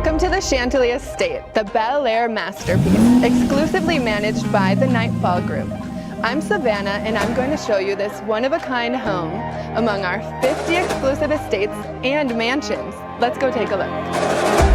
Welcome to the Chantilly Estate, the Bel Air masterpiece, exclusively managed by the Nightfall Group. I'm Savannah, and I'm going to show you this one-of-a-kind home among our 50 exclusive estates and mansions. Let's go take a look.